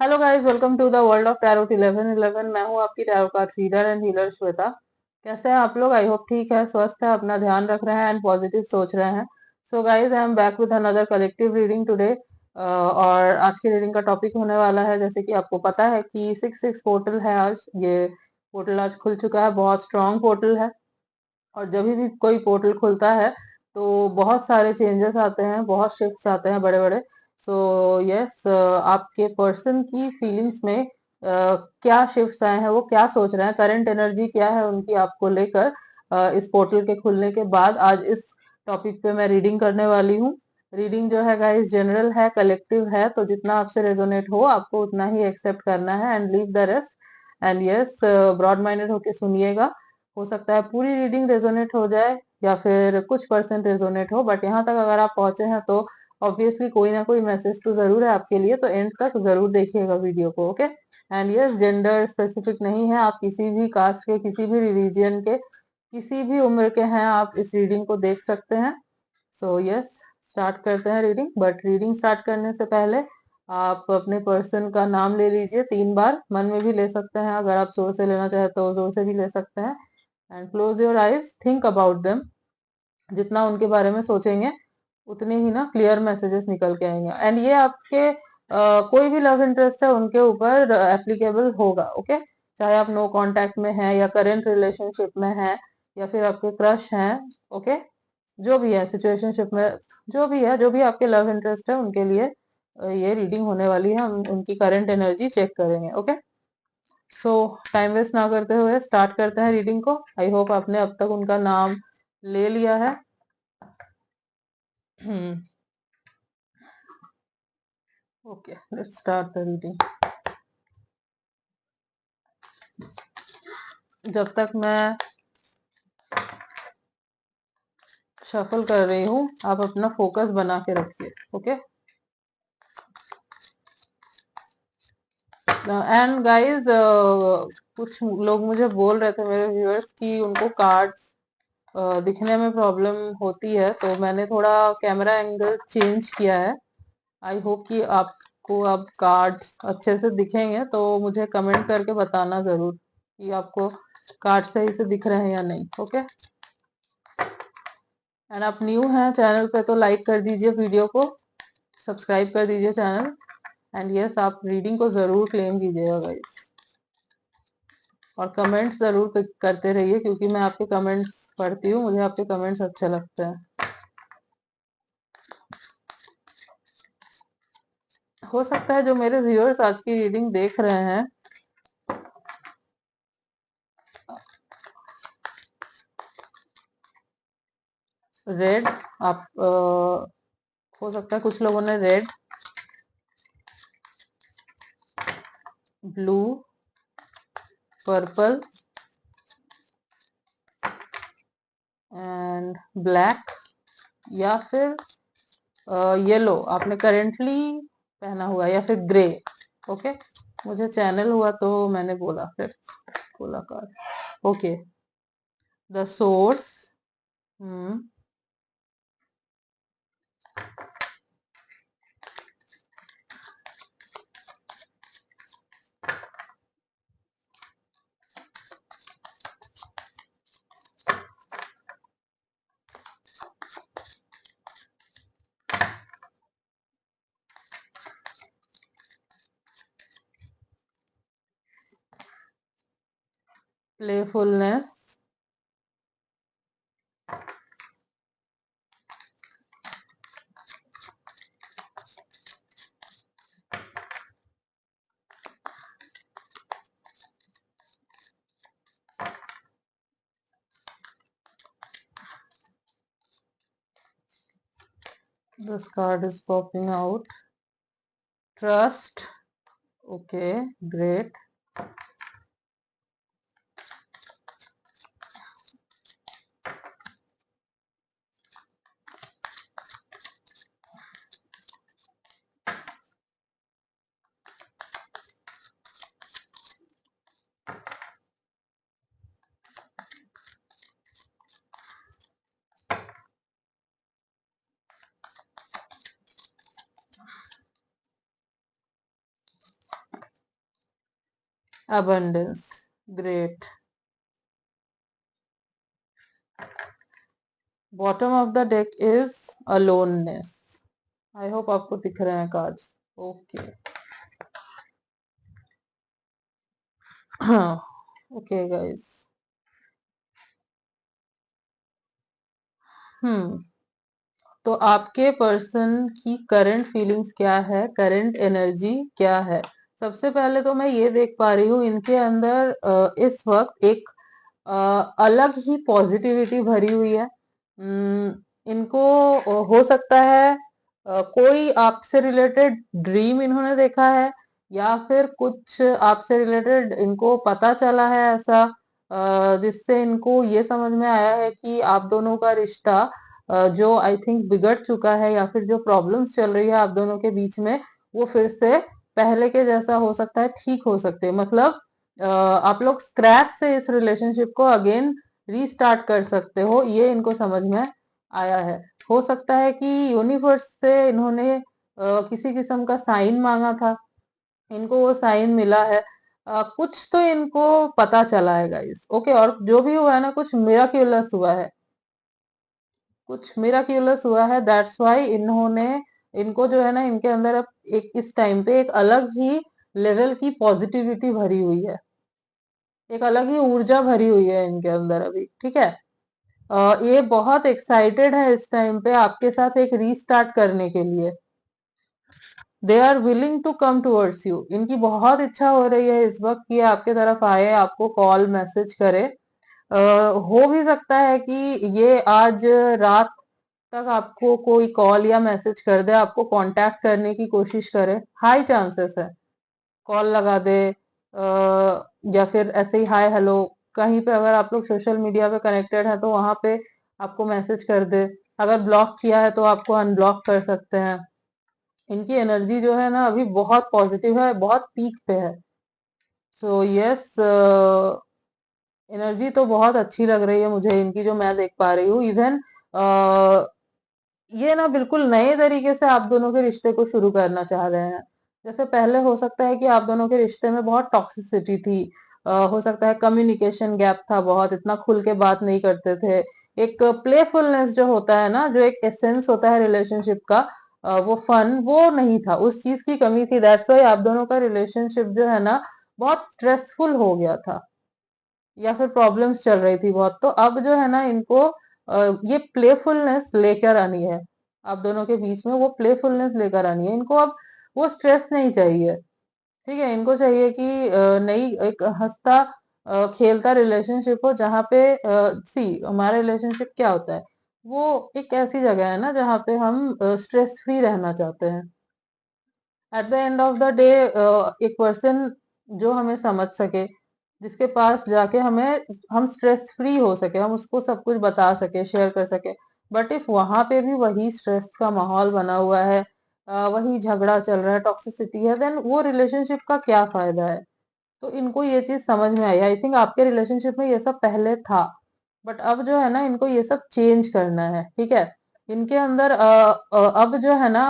Hello guys, welcome to the world of tarot 1111। मैं हूं आपकी tarot card reader and healer Shweta. कैसे हैं आप लोग? आई होप ठीक है, स्वस्थ है, अपना ध्यान रख रहे हैं एंड पॉजिटिव सोच रहे हैं। So guys, I am back with another collective reading today. और आज की रीडिंग का टॉपिक होने वाला है, जैसे कि आपको पता है कि 6-6 पोर्टल है आज। ये पोर्टल आज खुल चुका है, बहुत स्ट्रॉन्ग पोर्टल है। और जब भी कोई पोर्टल खुलता है तो बहुत सारे चेंजेस आते हैं, बहुत शिफ्ट्स आते हैं बड़े बड़े। सो यस, आपके पर्सन की फीलिंग्स में क्या शिफ्ट्स आए हैं, वो क्या सोच रहे हैं, करंट एनर्जी क्या है उनकी आपको लेकर इस पोर्टल के खुलने के बाद आज इस टॉपिक पे मैं रीडिंग करने वाली हूँ। रीडिंग जो है गाइस जनरल है, कलेक्टिव है, तो जितना आपसे रेजोनेट हो आपको उतना ही एक्सेप्ट करना है and leave the rest. And yes, broad minded होके सुनिएगा। हो सकता है पूरी रीडिंग रेजोनेट हो जाए या फिर कुछ परसेंट रेजोनेट हो, बट यहाँ तक अगर आप पहुंचे हैं तो ऑब्वियसली कोई ना कोई मैसेज तो जरूर है आपके लिए, तो एंड तक जरूर देखिएगा वीडियो को। Okay? And yes, gender specific नहीं है, आप किसी भी कास्ट के, किसी भी रिलीजियन के, किसी भी उम्र के हैं, आप इस रीडिंग को देख सकते हैं। सो यस, स्टार्ट करते हैं रीडिंग। बट रीडिंग स्टार्ट करने से पहले आप अपने पर्सन का नाम ले लीजिए 3 बार। मन में भी ले सकते हैं, अगर आप जोर से लेना चाहे तो जोर से भी ले सकते हैं। And close your eyes, think about them. जितना उनके बारे में सोचेंगे उतने ही ना क्लियर मैसेजेस निकल के आएंगे। एंड ये आपके कोई भी लव इंटरेस्ट है उनके ऊपर एप्लीकेबल होगा। ओके? चाहे आप नो कांटेक्ट में हैं या करेंट रिलेशनशिप में हैं या फिर आपके क्रश हैं। ओके? जो भी है सिचुएशनशिप में, जो भी है, जो भी आपके लव इंटरेस्ट है उनके लिए ये रीडिंग होने वाली है। हम उनकी करंट एनर्जी चेक करेंगे। ओके? सो टाइम वेस्ट ना करते हुए स्टार्ट करते हैं रीडिंग को। आई होप आपने अब तक उनका नाम ले लिया है। Okay, let's start the reading. जब तक मैं शफल कर रही हूँ आप अपना फोकस बना के रखिए। ओके? एंड गाइस, कुछ लोग मुझे बोल रहे थे, मेरे व्यूअर्स, कि उनको कार्ड्स दिखने में प्रॉब्लम होती है, तो मैंने थोड़ा कैमरा एंगल चेंज किया है। आई होप कि आपको अब कार्ड्स अच्छे से दिखेंगे, तो मुझे कमेंट करके बताना जरूर कि आपको कार्ड सही से दिख रहे हैं या नहीं। ओके? एंड आप न्यू हैं चैनल पे तो लाइक कर दीजिए वीडियो को, सब्सक्राइब कर दीजिए चैनल। एंड यस, आप रीडिंग को जरूर क्लेम कीजिएगा गाइस, और कमेंट्स जरूर करते रहिए, क्योंकि मैं आपके कमेंट्स पढ़ती हूँ, मुझे आपके कमेंट्स अच्छे लगते हैं। हो सकता है जो मेरे व्यूअर्स आज की रीडिंग देख रहे हैं, रेड, आप हो सकता है कुछ लोगों ने red, blue, purple and black, या फिर येलो आपने करेंटली पहना हुआ, या फिर ग्रे। ओके? मुझे चैनल हुआ तो मैंने बोला, फिर बोला card. Okay, the source, playfulness, this card is popping out, trust. Okay, great. abundance. Great. Bottom of the deck is aloneness. I hope आपको दिख रहे हैं कार्ड्स. Okay. Okay guys. तो आपके पर्सन की करंट फीलिंग्स क्या है, करंट एनर्जी क्या है? सबसे पहले तो मैं ये देख पा रही हूँ इनके अंदर इस वक्त एक अलग ही पॉजिटिविटी भरी हुई है. इनको हो सकता है कोई आपसे रिलेटेड ड्रीम इन्होंने देखा है, या फिर कुछ आपसे रिलेटेड इनको पता चला है ऐसा जिससे इनको ये समझ में आया है कि आप दोनों का रिश्ता जो आई थिंक बिगड़ चुका है, या फिर जो प्रॉब्लम्स चल रही है आप दोनों के बीच में, वो फिर से पहले के जैसा हो सकता है, ठीक हो सकते हैं. मतलब आप लोग स्क्रैच से इस रिलेशनशिप को अगेन रीस्टार्ट कर सकते हो, ये इनको समझ में आया है. हो सकता है कि यूनिवर्स से इन्होंने किसी किस्म का साइन मांगा था, इनको वो साइन मिला है. कुछ तो इनको पता चला है गाइस. ओके, और जो भी हुआ है ना, कुछ मिराक्युलस हुआ है, कुछ मिराक्युलस हुआ है. दैट्स वाई इन्होंने, इनको जो है ना, इनके अंदर अब एक इस टाइम पे एक अलग ही लेवल की पॉजिटिविटी भरी हुई है, एक अलग ही ऊर्जा भरी हुई है इनके अंदर अभी. ठीक है. ये बहुत एक्साइटेड है इस टाइम पे आपके साथ एक रीस्टार्ट करने के लिए. They are willing to come towards you. इनकी बहुत इच्छा हो रही है इस वक्त कि ये आपके तरफ आए, आपको कॉल मैसेज करे. हो भी सकता है कि ये आज रात तक आपको कोई कॉल या मैसेज कर दे, आपको कांटेक्ट करने की कोशिश करे. हाई चांसेस है कॉल लगा दे, या फिर ऐसे ही हाय हेलो, कहीं पे अगर आप लोग सोशल मीडिया पे कनेक्टेड है तो वहां पे आपको मैसेज कर दे. अगर ब्लॉक किया है तो आपको अनब्लॉक कर सकते हैं. इनकी एनर्जी जो है ना अभी बहुत पॉजिटिव है, बहुत पीक पे है. सो यस, एनर्जी तो बहुत अच्छी लग रही है मुझे इनकी, जो मैं देख पा रही हूँ. इवन ये ना बिल्कुल नए तरीके से आप दोनों के रिश्ते को शुरू करना चाह रहे हैं. जैसे पहले हो सकता है कि आप दोनों के रिश्ते में बहुत टॉक्सिसिटी थी, हो सकता है कम्युनिकेशन गैप था, बहुत इतना खुल के बात नहीं करते थे. एक प्लेफुलनेस जो होता है ना, जो एक एसेंस होता है रिलेशनशिप का, वो फन वो नहीं था, उस चीज की कमी थी. दैट्स वाई आप दोनों का रिलेशनशिप जो है ना बहुत स्ट्रेसफुल हो गया था, या फिर प्रॉब्लम्स चल रही थी बहुत. तो अब जो है ना इनको ये प्लेफुलनेस लेकर आनी है, आप दोनों के बीच में वो प्लेफुलनेस लेकर आनी है इनको. अब वो स्ट्रेस नहीं चाहिए. ठीक है, इनको चाहिए कि नई एक हंसता खेलता रिलेशनशिप हो, जहाँ पे सी हमारा रिलेशनशिप क्या होता है, वो एक ऐसी जगह है ना जहाँ पे हम स्ट्रेस फ्री रहना चाहते हैं. At the end of the day एक पर्सन जो हमें समझ सके, जिसके पास जाके हमें हम स्ट्रेस फ्री हो सके, हम उसको सब कुछ बता सके, शेयर कर सके. बट इफ वहां पे भी वही स्ट्रेस का माहौल बना हुआ है, वही झगड़ा चल रहा है, टॉक्सिसिटी है, देन वो रिलेशनशिप का क्या फायदा है? तो इनको ये चीज समझ में आई. आई थिंक आपके रिलेशनशिप में ये सब पहले था, बट अब जो है ना इनको ये सब चेंज करना है. ठीक है. इनके अंदर अब जो है ना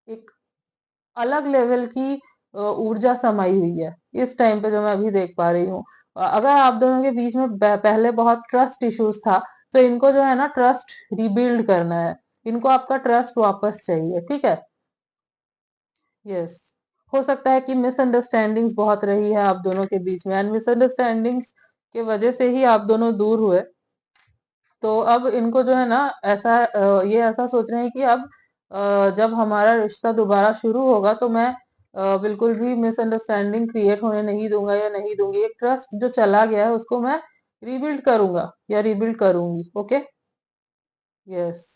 एक अलग लेवल की ऊर्जा समाई हुई है इस टाइम पे, जो मैं अभी देख पा रही हूँ. अगर आप दोनों के बीच में पहले बहुत ट्रस्ट इश्यूज था, तो इनको जो है ना ट्रस्ट रिबिल्ड करना है. इनको आपका ट्रस्ट वापस चाहिए. ठीक है. यस. हो सकता है कि मिसअंडरस्टैंडिंग्स बहुत रही है आप दोनों के बीच में, एंड मिसअंडरस्टैंडिंग्स के वजह से ही आप दोनों दूर हुए. तो अब इनको जो है ना ऐसा ये ऐसा सोच रहे हैं कि अब जब हमारा रिश्ता दोबारा शुरू होगा तो मैं बिल्कुल भी मिसअंडरस्टैंडिंग क्रिएट होने नहीं दूंगा या नहीं दूंगी. एक ट्रस्ट जो चला गया है उसको मैं रीबिल्ड करूंगा या रीबिल्ड करूंगी. ओके. यस.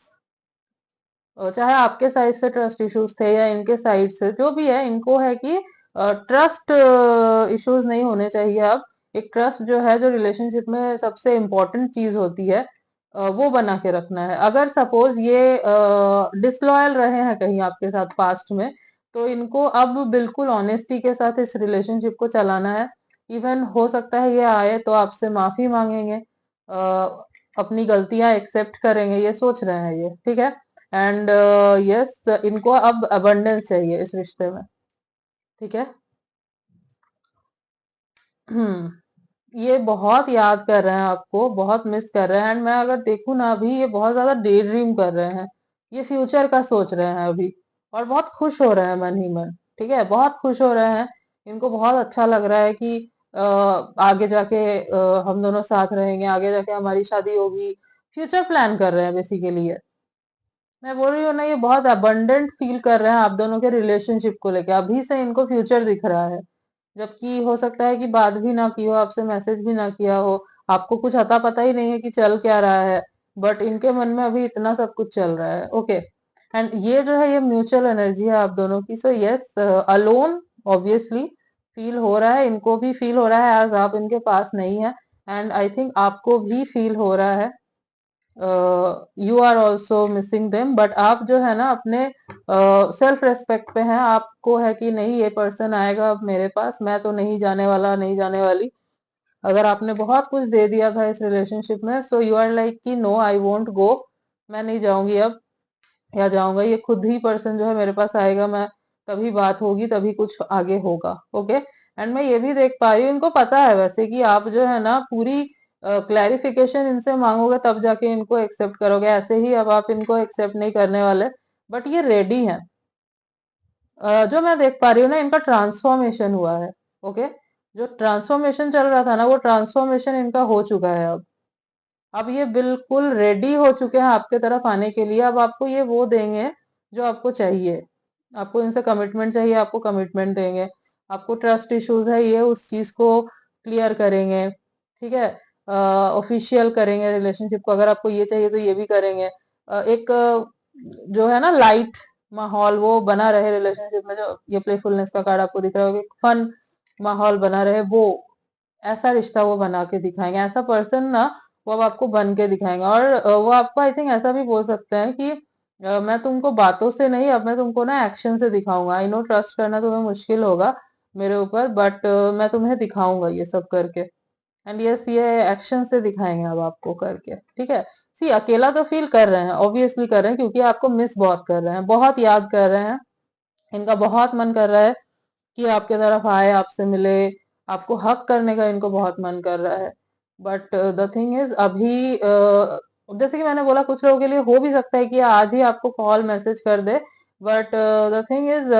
चाहे आपके साइड से ट्रस्ट इश्यूज थे या इनके साइड से, जो भी है, इनको है कि ट्रस्ट इश्यूज नहीं होने चाहिए अब. एक ट्रस्ट जो है, जो रिलेशनशिप में सबसे इम्पोर्टेंट चीज होती है, वो बना के रखना है. अगर सपोज ये डिसलॉयल रहे हैं कहीं आपके साथ पास्ट में, तो इनको अब बिल्कुल ऑनेस्टी के साथ इस रिलेशनशिप को चलाना है. इवन हो सकता है ये आए तो आपसे माफी मांगेंगे, अपनी गलतियां एक्सेप्ट करेंगे, ये सोच रहे हैं ये. ठीक है. एंड यस, इनको अब अबंडेंस चाहिए इस रिश्ते में. ठीक है. ये बहुत याद कर रहे हैं आपको, बहुत मिस कर रहे हैं। एंड मैं अगर देखूं ना, अभी ये बहुत ज्यादा डे ड्रीम कर रहे हैं, ये फ्यूचर का सोच रहे हैं अभी, और बहुत खुश हो रहे हैं मन ही मन। ठीक है, बहुत खुश हो रहे हैं। इनको बहुत अच्छा लग रहा है कि आगे जाके हम दोनों साथ रहेंगे, आगे जाके हमारी शादी होगी। फ्यूचर प्लान कर रहे हैं बेसिकली ये। मैं बोल रही हूँ ना, ये बहुत अबंडेंट फील कर रहे हैं आप दोनों के रिलेशनशिप को लेके। अभी से इनको फ्यूचर दिख रहा है, जबकि हो सकता है कि बात भी ना की हो आपसे, मैसेज भी ना किया हो, आपको कुछ अता पता ही नहीं है कि चल क्या रहा है। बट इनके मन में अभी इतना सब कुछ चल रहा है। ओके, एंड ये जो है, ये म्यूचुअल एनर्जी है आप दोनों की। So yes, alone obviously feel हो रहा है, इनको भी फील हो रहा है आज आप इनके पास नहीं है। एंड आई थिंक आपको भी फील हो रहा है, you are also missing them. But आप जो है ना, अपने सेल्फ रेस्पेक्ट पे हैं। आपको है कि नहीं, ये पर्सन आएगा अब मेरे पास, मैं तो नहीं जाने वाला, नहीं जाने वाली। अगर आपने बहुत कुछ दे दिया था इस रिलेशनशिप में, सो यू आर लाइक कि नो, आई वोंट गो, मैं नहीं जाऊंगी अब, या जाऊंगा, ये खुद ही पर्सन जो है मेरे पास आएगा, मैं तभी बात होगी, तभी कुछ आगे होगा। ओके, एंड मैं ये भी देख पा रही हूँ, इनको पता है वैसे कि आप जो है ना, पूरी क्लैरिफिकेशन इनसे मांगोगे तब जाके इनको एक्सेप्ट करोगे, ऐसे ही अब आप इनको एक्सेप्ट नहीं करने वाले। बट ये रेडी है। जो मैं देख पा रही हूँ ना, इनका ट्रांसफॉर्मेशन हुआ है। ओके, जो ट्रांसफॉर्मेशन चल रहा था ना, वो ट्रांसफॉर्मेशन इनका हो चुका है अब ये बिल्कुल रेडी हो चुके हैं आपके तरफ आने के लिए। अब आपको ये वो देंगे जो आपको चाहिए। आपको इनसे कमिटमेंट चाहिए, आपको कमिटमेंट देंगे। आपको ट्रस्ट इश्यूज है, ये उस चीज को क्लियर करेंगे। ठीक है, ऑफिशियल करेंगे रिलेशनशिप को। अगर आपको ये चाहिए तो ये भी करेंगे। एक जो है ना, लाइट माहौल वो बना रहे रिलेशनशिप में, जो ये प्लेफुलनेस का कार्ड आपको दिख रहा होगा, फन माहौल बना रहे, वो ऐसा रिश्ता वो बना के दिखाएंगे। ऐसा पर्सन ना, वो अब आपको बन के दिखाएंगे। और वो आपको आई थिंक ऐसा भी बोल सकते हैं कि मैं तुमको बातों से नहीं, अब मैं तुमको ना एक्शन से दिखाऊंगा। आई नो ट्रस्ट करना तुम्हें मुश्किल होगा मेरे ऊपर, बट मैं तुम्हें दिखाऊंगा ये सब करके। एंड यस, ये एक्शन से दिखाएंगे अब आपको करके। ठीक है, सी अकेला तो फील कर रहे हैं, ऑब्वियसली कर रहे हैं, क्योंकि आपको मिस बहुत कर रहे हैं, बहुत याद कर रहे हैं। इनका बहुत मन कर रहा है कि आपके तरफ आए, आपसे मिले, आपको हक करने का इनको बहुत मन कर रहा है। बट द थिंग इज, अभी जैसे कि मैंने बोला, कुछ लोगों के लिए हो भी सकता है कि आज ही आपको कॉल मैसेज कर दे। But the thing is,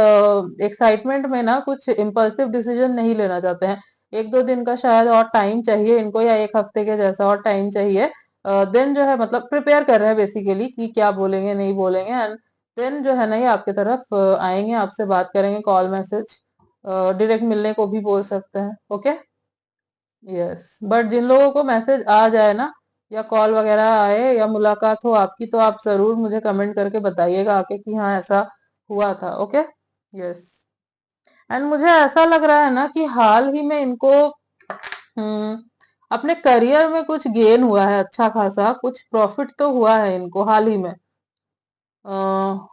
excitement में ना कुछ इम्पल्सिव डिसीजन नहीं लेना चाहते हैं। एक दो दिन का शायद और टाइम चाहिए इनको, या एक हफ्ते के जैसा और टाइम चाहिए। देन जो है, मतलब प्रिपेयर कर रहे हैं बेसिकली कि क्या बोलेंगे नहीं बोलेंगे। एंड देन जो है ना, ये आपके तरफ आएंगे, आपसे बात करेंगे, कॉल मैसेज, डायरेक्ट मिलने को भी बोल सकते हैं। Okay, yes. बट जिन लोगों को मैसेज आ जाए ना, या कॉल वगैरह आए, या मुलाकात हो आपकी, तो आप जरूर मुझे कमेंट करके बताइएगा आके कि हाँ, ऐसा हुआ था। Okay, yes. एंड मुझे ऐसा लग रहा है ना कि हाल ही में इनको अपने करियर में कुछ गेन हुआ है, अच्छा खासा कुछ प्रॉफिट तो हुआ है इनको हाल ही में।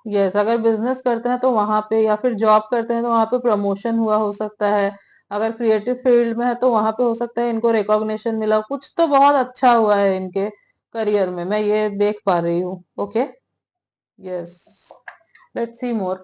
यस, अगर बिजनेस करते हैं तो वहां पे, या फिर जॉब करते हैं तो वहां पे प्रमोशन हुआ हो सकता है। अगर क्रिएटिव फील्ड में है तो वहां पे हो सकता है इनको रिकॉग्निशन मिला, कुछ तो बहुत अच्छा हुआ है इनके करियर में, मैं ये देख पा रही हूँ। ओके, यस, लेट्स सी मोर।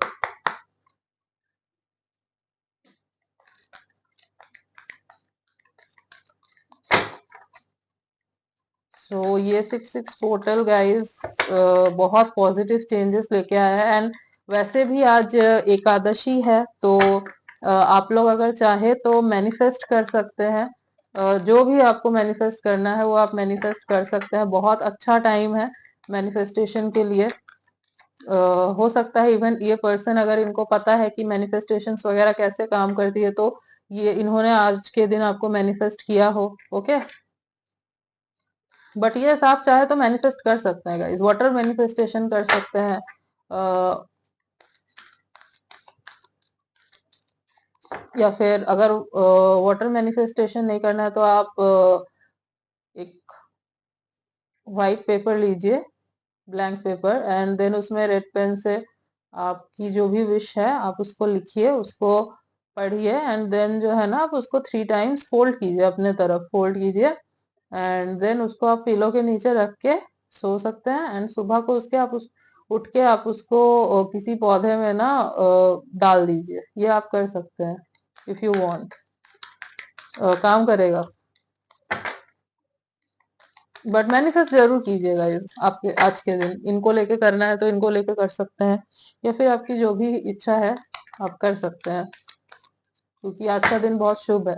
सो ये 6-6 पोर्टल गाइस बहुत पॉजिटिव चेंजेस लेके आया है। एंड वैसे भी आज एकादशी है, तो आप लोग अगर चाहे तो मैनिफेस्ट कर सकते हैं। जो भी आपको मैनिफेस्ट करना है वो आप मैनिफेस्ट कर सकते हैं। बहुत अच्छा टाइम है मैनिफेस्टेशन के लिए। हो सकता है इवन ये पर्सन, अगर इनको पता है कि मैनिफेस्टेशंस वगैरह कैसे काम करती है, तो ये इन्होंने आज के दिन आपको मैनिफेस्ट किया हो। ओके, बट ये आप चाहे तो मैनिफेस्ट कर सकते हैं गाइस, वाटर मैनिफेस्टेशन कर सकते हैं। या फिर अगर वाटर मैनिफेस्टेशन नहीं करना है, तो आप एक व्हाइट पेपर लीजिए, ब्लैंक पेपर, एंड देन उसमें रेड पेन से आपकी जो भी विश है आप उसको लिखिए, उसको पढ़िए, एंड देन जो है ना, आप उसको 3 टाइम्स फोल्ड कीजिए, अपने तरफ फोल्ड कीजिए। एंड देन उसको आप पिलो के नीचे रख के सो सकते हैं। एंड सुबह को उसके आप उठ के आप उसको किसी पौधे में ना डाल दीजिए। ये आप कर सकते हैं इफ यू वांट। काम करेगा। बट मैनिफेस्ट जरूर कीजिएगा इस आपके आज के दिन, इनको लेके करना है तो इनको लेके कर सकते हैं, या फिर आपकी जो भी इच्छा है आप कर सकते हैं, क्योंकि आज का दिन बहुत शुभ है।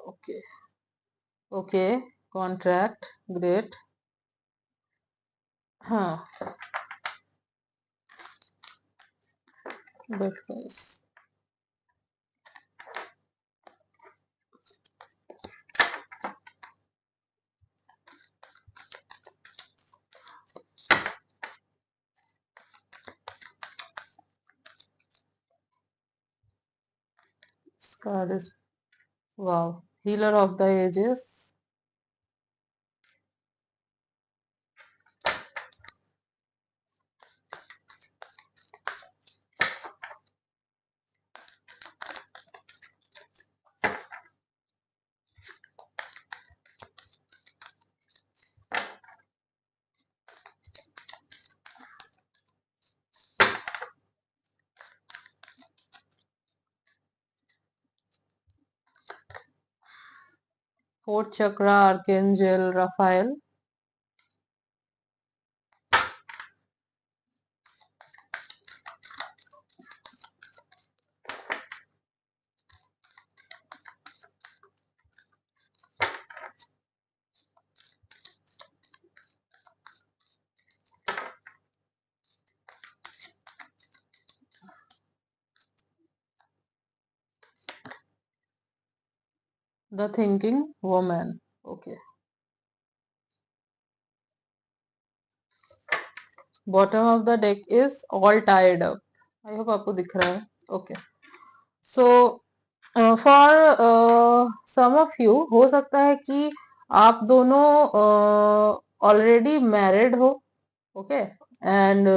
Okay okay, contract, great. हाँ, business, card is, wow, healer of the ages, fourth chakra, archangel Raphael, the thinking woman. Okay, bottom of the deck is all tired up. I hope आपको दिख रहा है। Okay, so for some of you हो सकता है कि आप दोनों ऑलरेडी मैरिड हो। ओके, एंड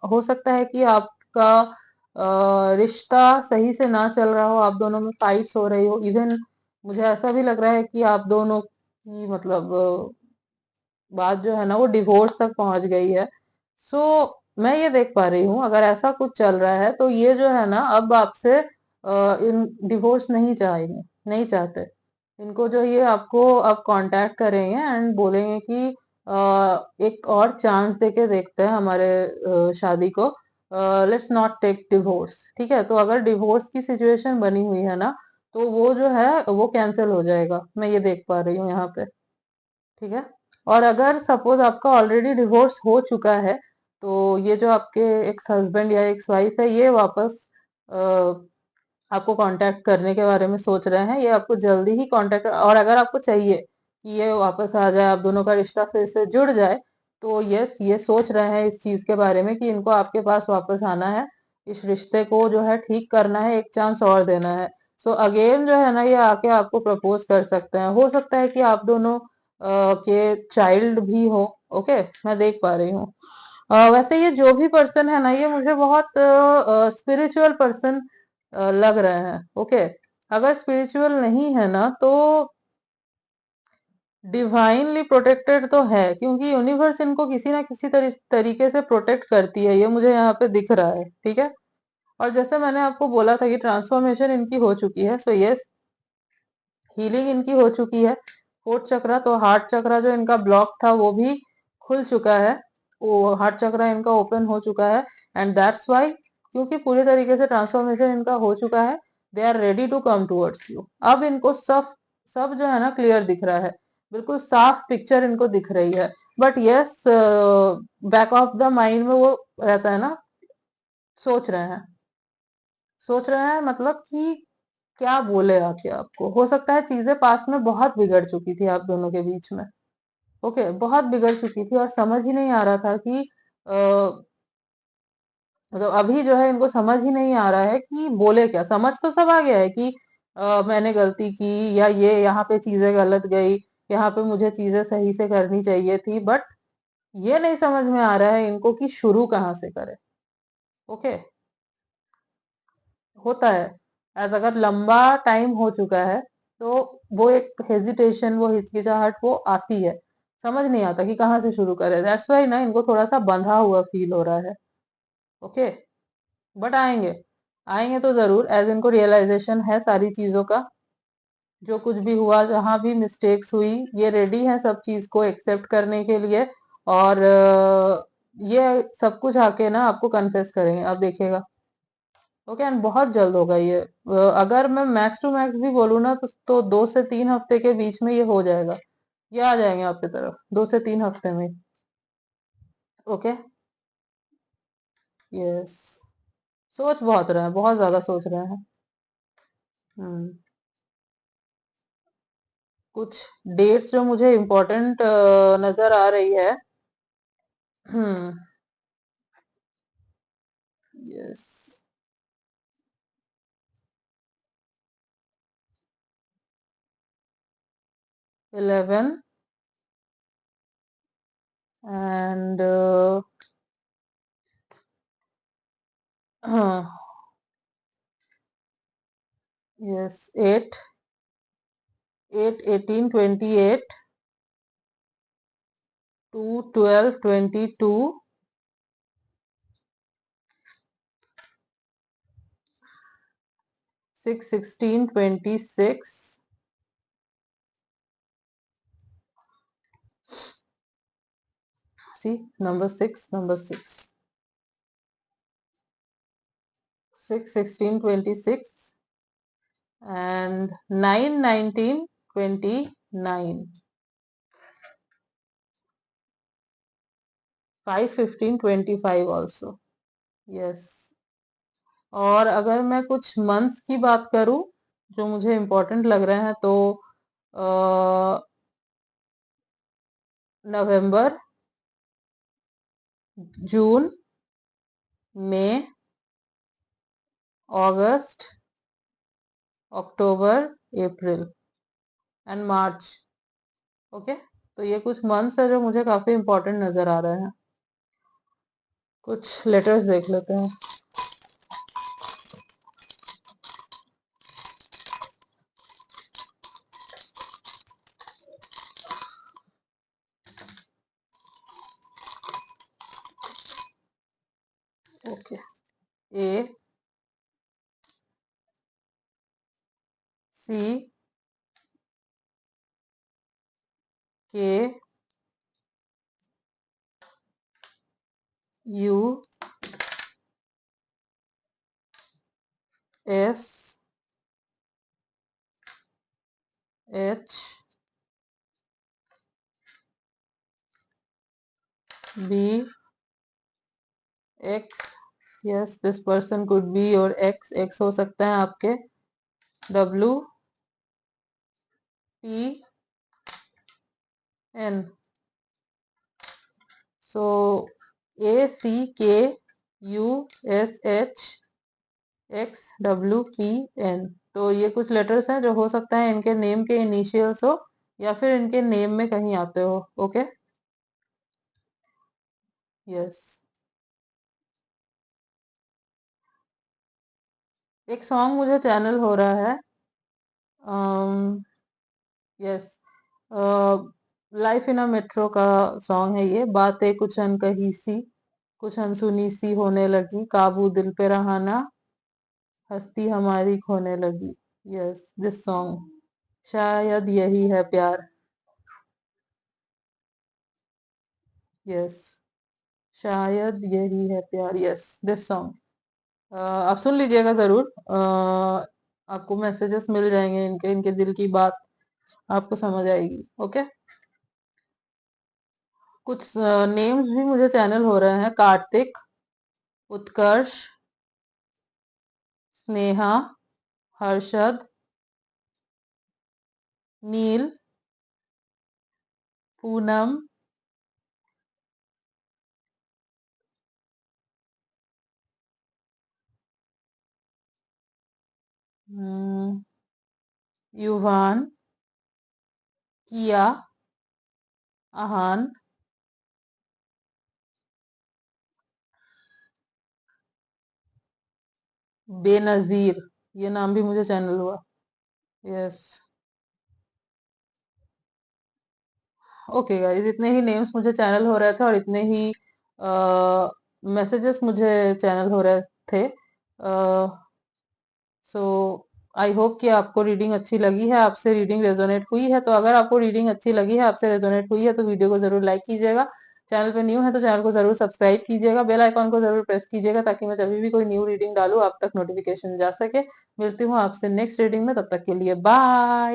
हो सकता है कि आपका रिश्ता सही से ना चल रहा हो, आप दोनों में फाइट्स हो रही हो। इवन मुझे ऐसा भी लग रहा है कि आप दोनों की मतलब बात जो है ना वो डिवोर्स तक पहुंच गई है। सो मैं ये देख पा रही हूँ, अगर ऐसा कुछ चल रहा है तो ये जो है ना अब आपसे इन डिवोर्स नहीं चाहेंगे, नहीं चाहते। इनको जो ये आपको अब कांटेक्ट करेंगे एंड बोलेंगे कि एक और चांस देके देखते हैं हमारे शादी को, लेट्स नॉट टेक डिवोर्स। ठीक है, तो अगर डिवोर्स की सिचुएशन बनी हुई है ना तो वो जो है वो कैंसिल हो जाएगा, मैं ये देख पा रही हूँ यहाँ पे। ठीक है, और अगर सपोज आपका ऑलरेडी डिवोर्स हो चुका है तो ये जो आपके एक्स हस्बैंड या एक्स वाइफ है ये वापस आपको कांटेक्ट करने के बारे में सोच रहे हैं। ये आपको जल्दी ही कांटेक्ट, और अगर आपको चाहिए कि ये वापस आ जाए, आप दोनों का रिश्ता फिर से जुड़ जाए, तो यस ये सोच रहे हैं इस चीज के बारे में कि इनको आपके पास वापस आना है, इस रिश्ते को जो है ठीक करना है, एक चांस और देना है। सो अगेन जो है ना ये आके आपको प्रपोज कर सकते हैं। हो सकता है कि आप दोनों के चाइल्ड भी हो। ओके, मैं देख पा रही हूँ। वैसे ये जो भी पर्सन है ना ये मुझे बहुत स्पिरिचुअल पर्सन लग रहे हैं। ओके, अगर स्पिरिचुअल नहीं है ना तो डिवाइनली प्रोटेक्टेड तो है, क्योंकि यूनिवर्स इनको किसी ना किसी तरीके से प्रोटेक्ट करती है, ये मुझे यहाँ पे दिख रहा है। ठीक है, और जैसे मैंने आपको बोला था कि ट्रांसफॉर्मेशन इनकी हो चुकी है, सो यस हीलिंग इनकी हो चुकी है। फोर्थ चक्रा, तो हार्ट चक्रा जो इनका ब्लॉक था वो भी खुल चुका है, वो हार्ट चक्रा इनका ओपन हो चुका है। एंड दैट्स वाई, क्योंकि पूरी तरीके से ट्रांसफॉर्मेशन इनका हो चुका है, they are ready to come towards you. अब इनको सब सब जो है ना क्लियर दिख रहा है, बिल्कुल साफ पिक्चर इनको दिख रही है। But yes, back of the mind में वो रहता है ना, सोच रहे हैं, सोच रहे हैं मतलब कि क्या बोले आके आपको। हो सकता है चीजें पास में बहुत बिगड़ चुकी थी आप दोनों के बीच में। ओके, बहुत बिगड़ चुकी थी और समझ ही नहीं आ रहा था कि मतलब अभी जो है इनको समझ ही नहीं आ रहा है कि बोले क्या। समझ तो सब आ गया है कि मैंने गलती की, या ये यहाँ पे चीजें गलत गई, यहाँ पे मुझे चीजें सही से करनी चाहिए थी, बट ये नहीं समझ में आ रहा है इनको कि शुरू कहाँ से करें। ओके, होता है एज, अगर लंबा टाइम हो चुका है तो वो एक हेजिटेशन, वो हिचकिचाहट वो आती है, समझ नहीं आता कि कहाँ से शुरू करें। दैट्स वाई ना इनको थोड़ा सा बंधा हुआ फील हो रहा है। ओके, बट आएंगे, आएंगे तो जरूर, एज इनको रियलाइजेशन है सारी चीजों का, जो कुछ भी हुआ, जहां भी मिस्टेक्स हुई, ये रेडी है सब चीज को एक्सेप्ट करने के लिए। और ये सब कुछ आके ना आपको कन्फेस करेंगे, आप देखिएगा। ओके, एंड बहुत जल्द होगा ये। अगर मैं मैक्स टू मैक्स भी बोलूँ ना, तो 2 से 3 हफ्ते के बीच में ये हो जाएगा। ये आ जाएंगे आपकी तरफ 2 से 3 हफ्ते में। ओके। यस। सोच बहुत रहे हैं, बहुत ज्यादा सोच रहे हैं। हम्म। कुछ डेट्स जो मुझे इम्पोर्टेंट नजर आ रही है। हम्म। यस। 11 एंड हाँ, yes, 8, 8, 18, 28, 2, 12, 22, 6, 16, 26, see number 6, number 6, 6, 16, 26, and 9, 19, 29, 5, 15, 25 also. Yes. और अगर मैं कुछ मंथ्स की बात करूं जो मुझे इम्पोर्टेंट लग रहे हैं, तो नवंबर, जून, मई, अगस्त, अक्टूबर, अप्रैल एंड मार्च। ओके। तो ये कुछ मंथ्स है जो मुझे काफी इम्पोर्टेंट नजर आ रहे हैं। कुछ लेटर्स देख लेते हैं। Okay. A, C, K, U, S, H, B, X. Yes, this person could be your ex, ex हो सकते हैं आपके। W, P, N. So A, C, K, U, S, H, X, W, P, N. तो ये कुछ letters हैं जो हो सकता है इनके नेम के इनिशियल्स हो, या फिर इनके नेम में कहीं आते हो। ओके। यस। एक सॉन्ग मुझे चैनल हो रहा है। Yes. Life in a metro का सॉन्ग है ये। बातें कुछ अनकही सी, कुछ अनसुनी सी होने लगी, काबू दिल पे रहा ना, हस्ती हमारी खोने लगी। Yes, this song. शायद यही है प्यार। यस, शायद यही है प्यार। Yes, this song. आप सुन लीजिएगा जरूर। आपको मैसेजेस मिल जाएंगे इनके, इनके दिल की बात आपको समझ आएगी। ओके। कुछ नेम्स भी मुझे चैनल हो रहे हैं। कार्तिक, उत्कर्ष, स्नेहा, हर्षद, नील, पूनम, हम्म, युवान, किया, आहान, बेनजीर। ये नाम भी मुझे चैनल हुआ। यस। ओके गाइस, इतने ही नेम्स मुझे चैनल हो रहे थे, और इतने ही मैसेजेस मुझे चैनल हो रहे थे। सो आई होप कि आपको रीडिंग अच्छी लगी है, आपसे रीडिंग रेजोनेट हुई है। तो अगर आपको रीडिंग अच्छी लगी है, आपसे रेजोनेट हुई है, तो वीडियो को जरूर लाइक कीजिएगा। चैनल पे न्यू है तो चैनल को जरूर सब्सक्राइब कीजिएगा, बेल आइकॉन को जरूर प्रेस कीजिएगा, ताकि मैं जब भी कोई न्यू रीडिंग डालूं आप तक नोटिफिकेशन जा सके। मिलती हूँ आपसे नेक्स्ट रीडिंग में, तब तक के लिए बाय।